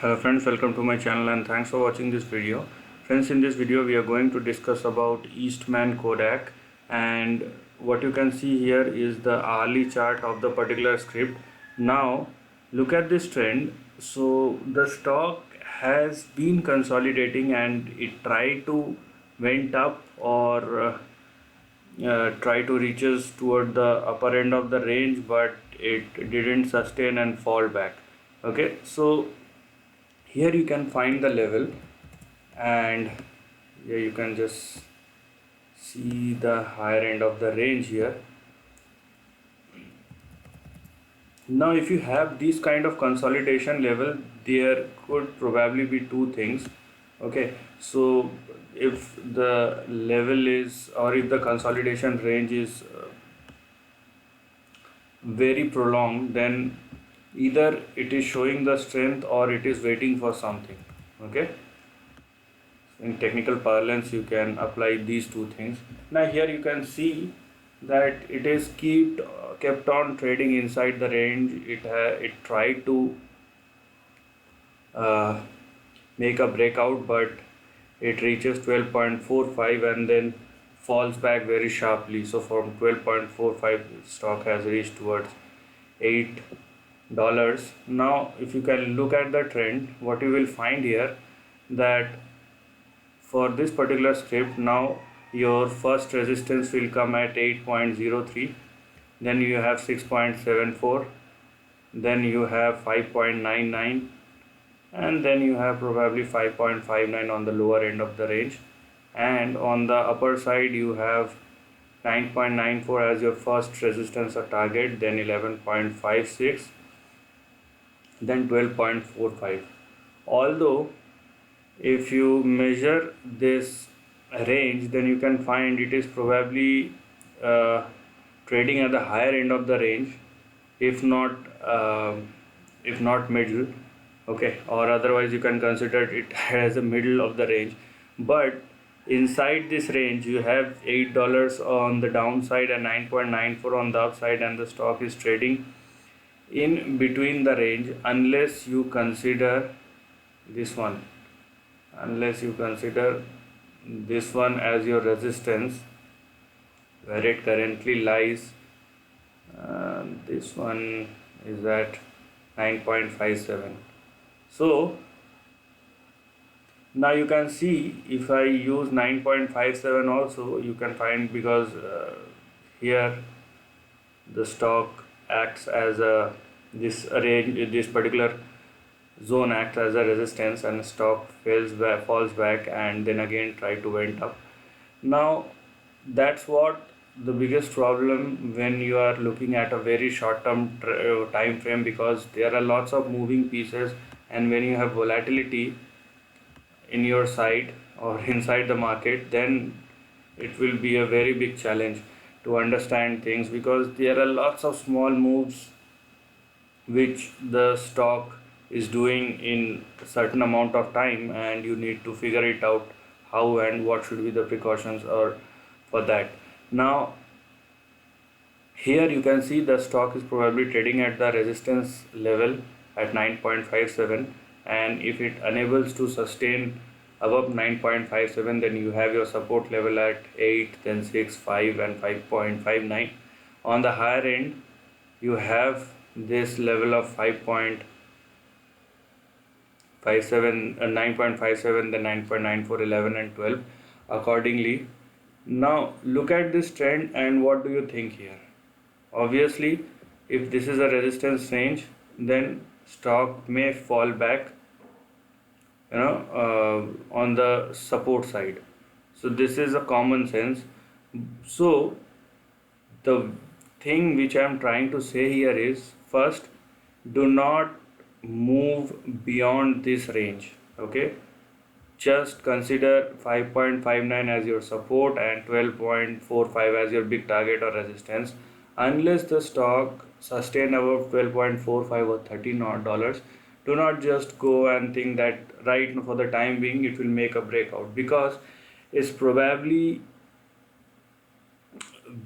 Hello friends, welcome to my channel and thanks for watching this video. Friends, in this video we are going to discuss about Eastman Kodak, and what you can see here is the hourly chart of the particular script. Now look at this trend. So the stock has been consolidating and it tried to went up or try to reaches toward the upper end of the range, but it didn't sustain and fall back. Okay, so here you can find the level, and here you can just see the higher end of the range here. Now if you have this kind of consolidation level, there could probably be two things. Okay, so if the level is, or if the consolidation range is very prolonged, then either it is showing the strength or it is waiting for something. Okay, in technical parlance you can apply these two things. Now here you can see that it is kept on trading inside the range. It tried to uh, make a breakout, but it reaches 12.45 and then falls back very sharply. So from 12.45 stock has reached towards $8. Now if you can look at the trend, what you will find here, that for this particular script, now your first resistance will come at 8.03, then you have 6.74, then you have 5.99, and then you have probably 5.59 on the lower end of the range, and on the upper side you have 9.94 as your first resistance or target, then 11.56, then 12.45. Although if you measure this range, then you can find it is probably uh, trading at the higher end of the range, if not middle. Okay, or otherwise you can consider it as a middle of the range. But inside this range you have $8 on the downside and 9.94 on the upside, and the stock is trading in between the range, unless you consider this one as your resistance, where it currently lies. This one is at 9.57. So now you can see, if I use 9.57 also, you can find, because here the stock acts as a, this particular zone acts as a resistance, and stock falls back and then again try to went up. Now that's what the biggest problem when you are looking at a very short term time frame, because there are lots of moving pieces, and when you have volatility in your side or inside the market, then it will be a very big challenge to understand things, because there are lots of small moves which the stock is doing in a certain amount of time, and you need to figure it out how and what should be the precautions or for that. Now here you can see the stock is probably trading at the resistance level at 9.57, and if it enables to sustain above 9.57, then you have your support level at 8, then 6, 5 and 5.59. On the higher end you have this level of 5.57, 9.57, then 9.94, 11 and 12 accordingly. Now look at this trend, and what do you think here? Obviously, if this is a resistance range, then stock may fall back, on the support side. So this is a common sense. So the thing which I am trying to say here is, first, do not move beyond this range. Okay, just consider 5.59 as your support and 12.45 as your big target or resistance. Unless the stock sustain above 12.45 or $13, do not just go and think that right for the time being it will make a breakout, because it's probably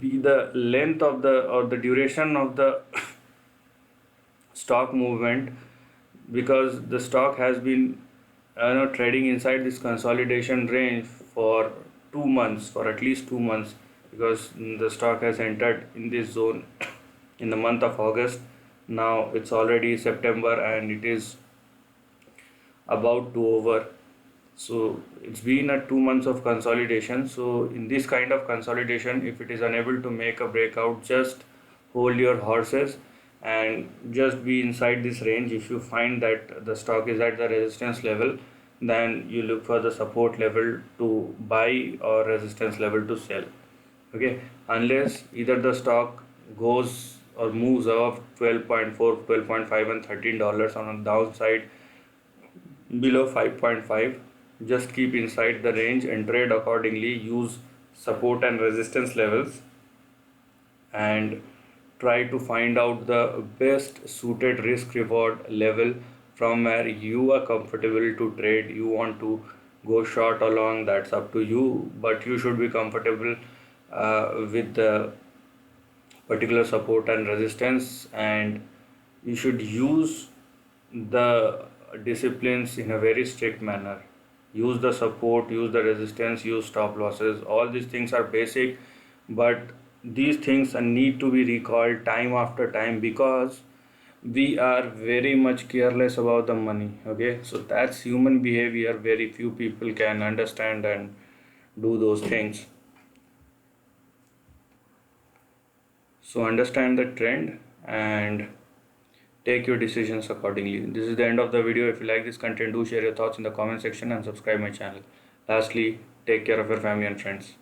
be the length of the, or the duration of the stock movement, because the stock has been trading inside this consolidation range for 2 months, for at least 2 months, because the stock has entered in this zone in the month of August. Now it's already September and it is about to over. So it's been a 2 months of consolidation. So in this kind of consolidation, if it is unable to make a breakout, just hold your horses and just be inside this range. If you find that the stock is at the resistance level, then you look for the support level to buy or resistance level to sell. Okay, unless either the stock goes or moves above 12.4, 12.5 and $13 on the downside, below 5.5, just keep inside the range and trade accordingly. Use support and resistance levels and try to find out the best suited risk reward level from where you are comfortable to trade. You want to go short or long, that's up to you, but you should be comfortable with the particular support and resistance, and you should use the disciplines in a very strict manner. Use the support, use the resistance, use stop losses. All these things are basic, but these things need to be recalled time after time because we are very much careless about the money. Okay, so that's human behavior. Very few people can understand and do those things. So understand the trend and take your decisions accordingly. This is the end of the video. If you like this content, do share your thoughts in the comment section and subscribe my channel. Lastly, take care of your family and friends.